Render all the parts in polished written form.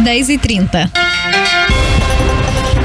10h30.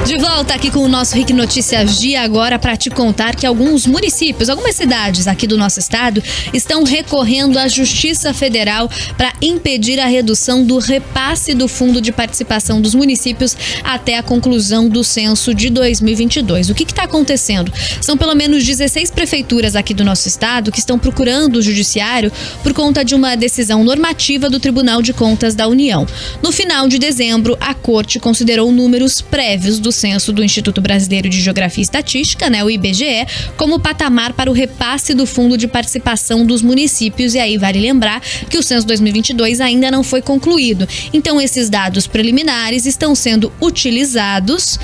De volta aqui com o nosso RIC Notícias Dia agora para te contar que alguns municípios, algumas cidades aqui do nosso estado estão recorrendo à Justiça Federal para impedir a redução do repasse do Fundo de Participação dos Municípios até a conclusão do censo de 2022. O que está acontecendo? São pelo menos 16 prefeituras aqui do nosso estado que estão procurando o judiciário por conta de uma decisão normativa do Tribunal de Contas da União. No final de dezembro, a Corte considerou números prévios do censo do Instituto Brasileiro de Geografia e Estatística, o IBGE, como patamar para o repasse do Fundo de Participação dos Municípios. E aí vale lembrar que o censo 2022 ainda não foi concluído. Então esses dados preliminares estão sendo utilizados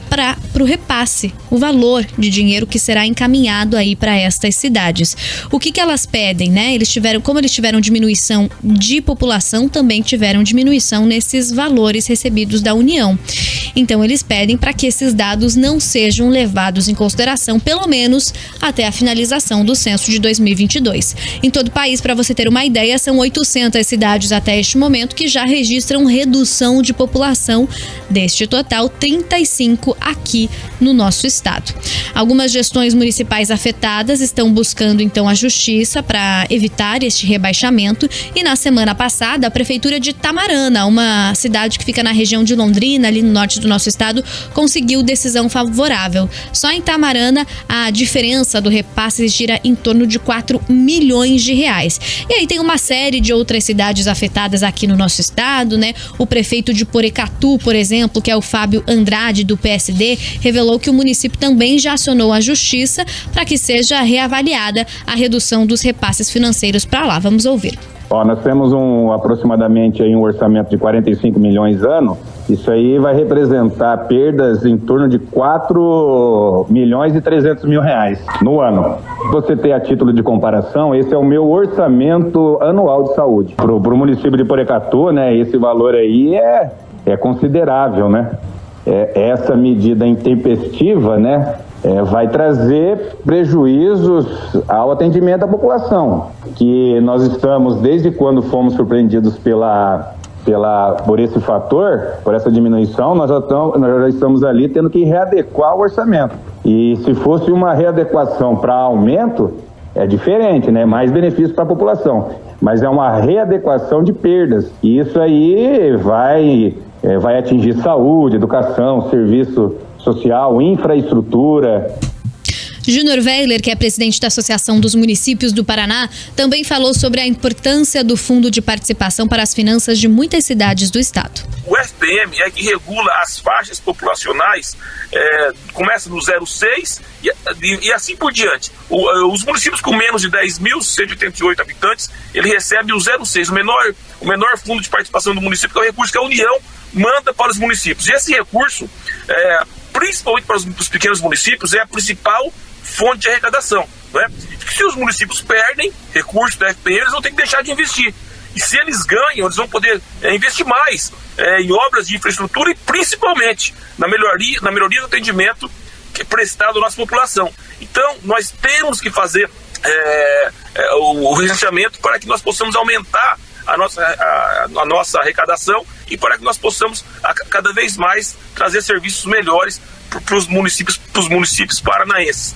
para o repasse, o valor de dinheiro que será encaminhado aí para estas cidades. O que elas pedem, como eles tiveram diminuição de população, também tiveram diminuição nesses valores recebidos da União. Então eles pedem para que esses dados não sejam levados em consideração, pelo menos até a finalização do censo de 2022. Em todo o país, para você ter uma ideia, são 800 cidades até este momento que já registram redução de população. Deste total, 35 aqui no nosso estado. Algumas gestões municipais afetadas estão buscando então a justiça para evitar este rebaixamento, e na semana passada a prefeitura de Tamarana, uma cidade que fica na região de Londrina, ali no norte do nosso estado, conseguiu decisão favorável. Só em Tamarana a diferença do repasse gira em torno de 4 milhões de reais. E aí tem uma série de outras cidades afetadas aqui no nosso estado, O prefeito de Porecatu, por exemplo, que é o Fábio Andrade, do PSD, revelou que o município também já acionou a justiça para que seja reavaliada a redução dos repasses financeiros para lá. Vamos ouvir. Nós temos aproximadamente um orçamento de 45 milhões ano. Isso aí vai representar perdas em torno de 4 milhões e 300 mil reais no ano. Você ter a título de comparação, esse é o meu orçamento anual de saúde. Para o município de Porecatu, esse valor aí é considerável, Essa medida intempestiva, vai trazer prejuízos ao atendimento da população, que nós estamos, desde quando fomos surpreendidos por esse fator, por essa diminuição, nós já estamos ali tendo que readequar o orçamento. E se fosse uma readequação para aumento, é diferente, mais benefício para a população. Mas é uma readequação de perdas. E isso aí vai atingir saúde, educação, serviço social, infraestrutura. Júnior Weiler, que é presidente da Associação dos Municípios do Paraná, também falou sobre a importância do Fundo de Participação para as finanças de muitas cidades do estado. O FPM é que regula as faixas populacionais, começa no 0,6 e assim por diante. Os municípios com menos de 10.188 habitantes, ele recebe o 0,6, o menor fundo de participação do município, que é o recurso que a União manda para os municípios. E esse recurso, principalmente para os pequenos municípios, é a principal fonte de arrecadação. Se os municípios perdem recursos da FPM, eles vão ter que deixar de investir. E se eles ganham, eles vão poder investir mais em obras de infraestrutura e principalmente na melhoria do atendimento que é prestado à nossa população. Então, nós temos que fazer o regenciamento para que nós possamos aumentar a nossa arrecadação e para que nós possamos cada vez mais trazer serviços melhores para os municípios paranaenses.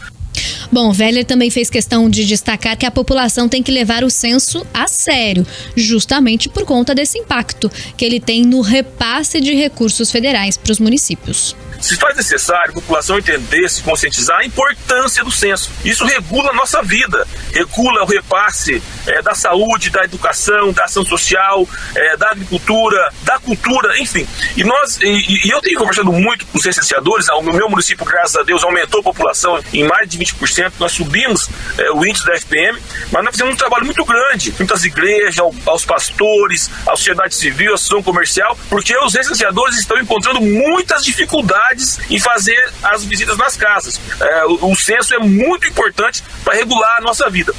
Bom, Weiler também fez questão de destacar que a população tem que levar o censo a sério, justamente por conta desse impacto que ele tem no repasse de recursos federais para os municípios. Se faz necessário a população entender, se conscientizar a importância do censo. Isso regula a nossa vida, regula o repasse da saúde, da educação, da ação social, da agricultura, da cultura, enfim. E eu tenho conversado muito com os recenseadores. O meu município, graças a Deus, aumentou a população em mais de 20%. Nós subimos o índice da FPM, mas nós fizemos um trabalho muito grande, junto às igrejas, aos pastores, à sociedade civil, à associação comercial, porque os recenseadores estão encontrando muitas dificuldades em fazer as visitas nas casas. O censo é muito importante para regular a nossa vida.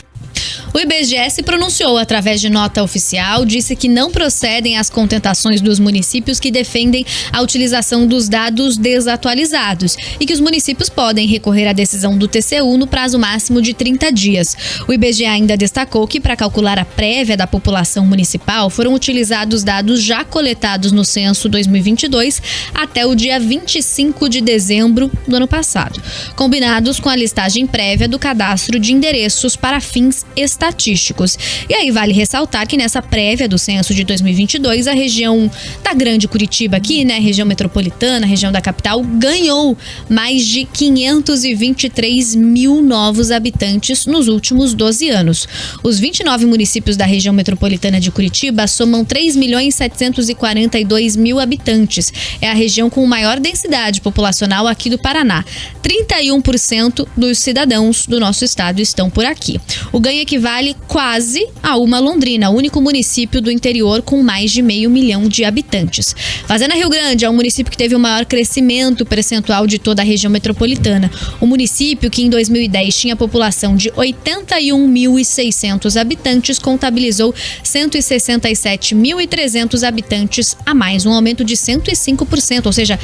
O IBGE se pronunciou através de nota oficial, disse que não procedem as contentações dos municípios que defendem a utilização dos dados desatualizados e que os municípios podem recorrer à decisão do TCU no prazo máximo de 30 dias. O IBGE ainda destacou que, para calcular a prévia da população municipal, foram utilizados dados já coletados no censo 2022 até o dia 25 de dezembro do ano passado, combinados com a listagem prévia do cadastro de endereços para fins estatísticos. E aí vale ressaltar que nessa prévia do censo de 2022, a região da Grande Curitiba aqui, né, região metropolitana, região da capital, ganhou mais de 523 mil novos habitantes nos últimos 12 anos. Os 29 municípios da região metropolitana de Curitiba somam 3.742.000 habitantes. É a região com maior densidade populacional aqui do Paraná. 31% dos cidadãos do nosso estado estão por aqui. O ganho equivale quase a uma Londrina, o único município do interior com mais de 500 mil de habitantes. Fazenda Rio Grande é o município que teve o maior crescimento percentual de toda a região metropolitana. O município, que em 2010 tinha população de 81.600 habitantes, contabilizou 167.300 habitantes a mais, um aumento de 105%, ou seja,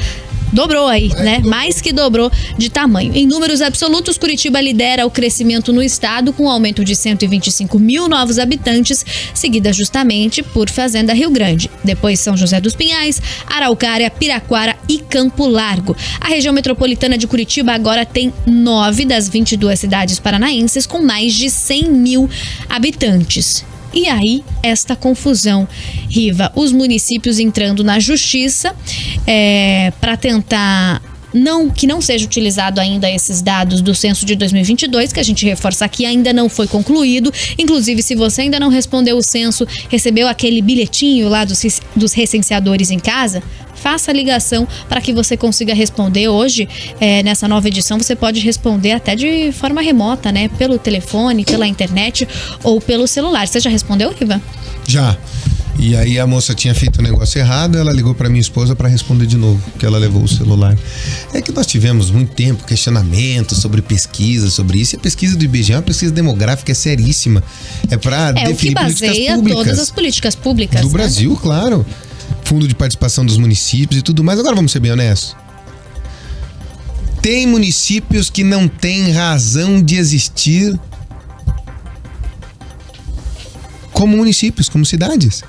dobrou aí, né? Mais que dobrou de tamanho. Em números absolutos, Curitiba lidera o crescimento no estado com um aumento de 125 mil novos habitantes, seguida justamente por Fazenda Rio Grande. Depois São José dos Pinhais, Araucária, Piraquara e Campo Largo. A região metropolitana de Curitiba agora tem 9 das 22 cidades paranaenses com mais de 100 mil habitantes. E aí, esta confusão, Riva, os municípios entrando na justiça para tentar que não seja utilizado ainda esses dados do censo de 2022, que a gente reforça aqui, ainda não foi concluído. Inclusive, se você ainda não respondeu o censo, recebeu aquele bilhetinho lá dos recenseadores em casa, faça a ligação para que você consiga responder. Hoje, nessa nova edição, você pode responder até de forma remota, né? Pelo telefone, pela internet ou pelo celular. Você já respondeu, Riva? Já. E aí a moça tinha feito o negócio errado, ela ligou para minha esposa para responder de novo, que ela levou o celular. É que nós tivemos muito tempo questionamento sobre pesquisa, sobre isso. E a pesquisa do IBGE é uma pesquisa demográfica, é seríssima. É para definir políticas públicas. É o que baseia todas as políticas públicas do Brasil, claro. Fundo de participação dos municípios e tudo mais. Agora vamos ser bem honestos. Tem municípios que não têm razão de existir como municípios, como cidades.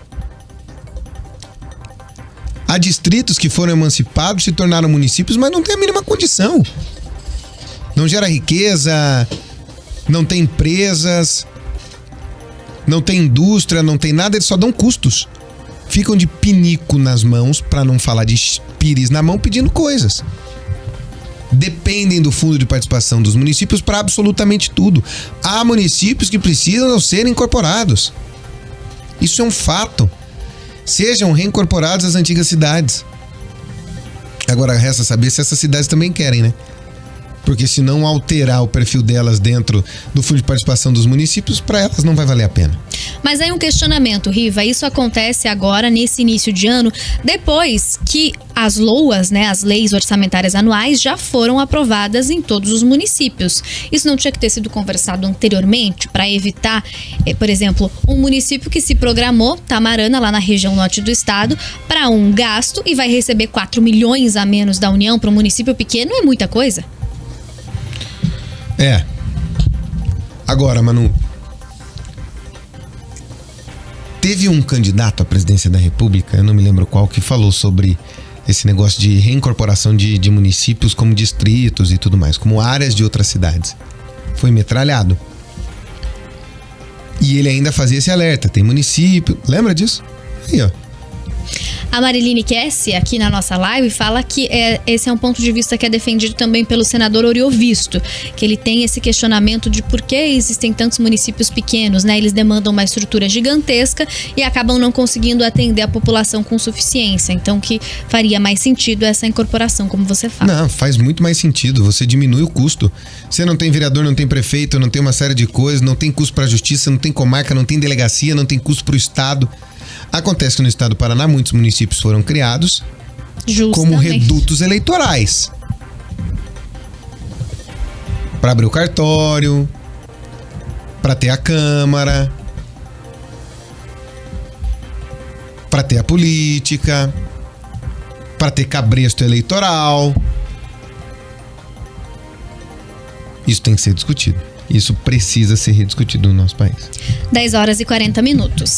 Há distritos que foram emancipados, se tornaram municípios, mas não tem a mínima condição. Não gera riqueza, não tem empresas, não tem indústria, não tem nada, eles só dão custos. Ficam de pinico nas mãos, para não falar de pires na mão, pedindo coisas. Dependem do fundo de participação dos municípios para absolutamente tudo. Há municípios que precisam ser incorporados. Isso é um fato. Sejam reincorporados às antigas cidades. Agora resta saber se essas cidades também querem, né? Porque se não alterar o perfil delas dentro do fundo de participação dos municípios, para elas não vai valer a pena. Mas aí um questionamento, Riva, isso acontece agora nesse início de ano, depois que as LOAs, né, as leis orçamentárias anuais, já foram aprovadas em todos os municípios. Isso não tinha que ter sido conversado anteriormente para evitar, por exemplo, um município que se programou, Tamarana, lá na região norte do estado, para um gasto e vai receber 4 milhões a menos da União. Para um município pequeno é muita coisa. Agora, Manu, teve um candidato à presidência da República, eu não me lembro qual, que falou sobre esse negócio de reincorporação de municípios como distritos e tudo mais, como áreas de outras cidades. Foi metralhado. E ele ainda fazia esse alerta, tem município, lembra disso? Aí, ó. A Mariline Kessi, aqui na nossa live, fala que esse é um ponto de vista que é defendido também pelo senador Oriovisto, que ele tem esse questionamento de por que existem tantos municípios pequenos, né? Eles demandam uma estrutura gigantesca e acabam não conseguindo atender a população com suficiência. Então, que faria mais sentido essa incorporação, como você fala. Não, faz muito mais sentido. Você diminui o custo. Você não tem vereador, não tem prefeito, não tem uma série de coisas, não tem custo para a justiça, não tem comarca, não tem delegacia, não tem custo para o estado. Acontece que no estado do Paraná muitos municípios foram criados como redutos eleitorais. Para abrir o cartório, para ter a Câmara, para ter a política, para ter cabresto eleitoral. Isso tem que ser discutido. Isso precisa ser rediscutido no nosso país. 10 horas e 40 minutos.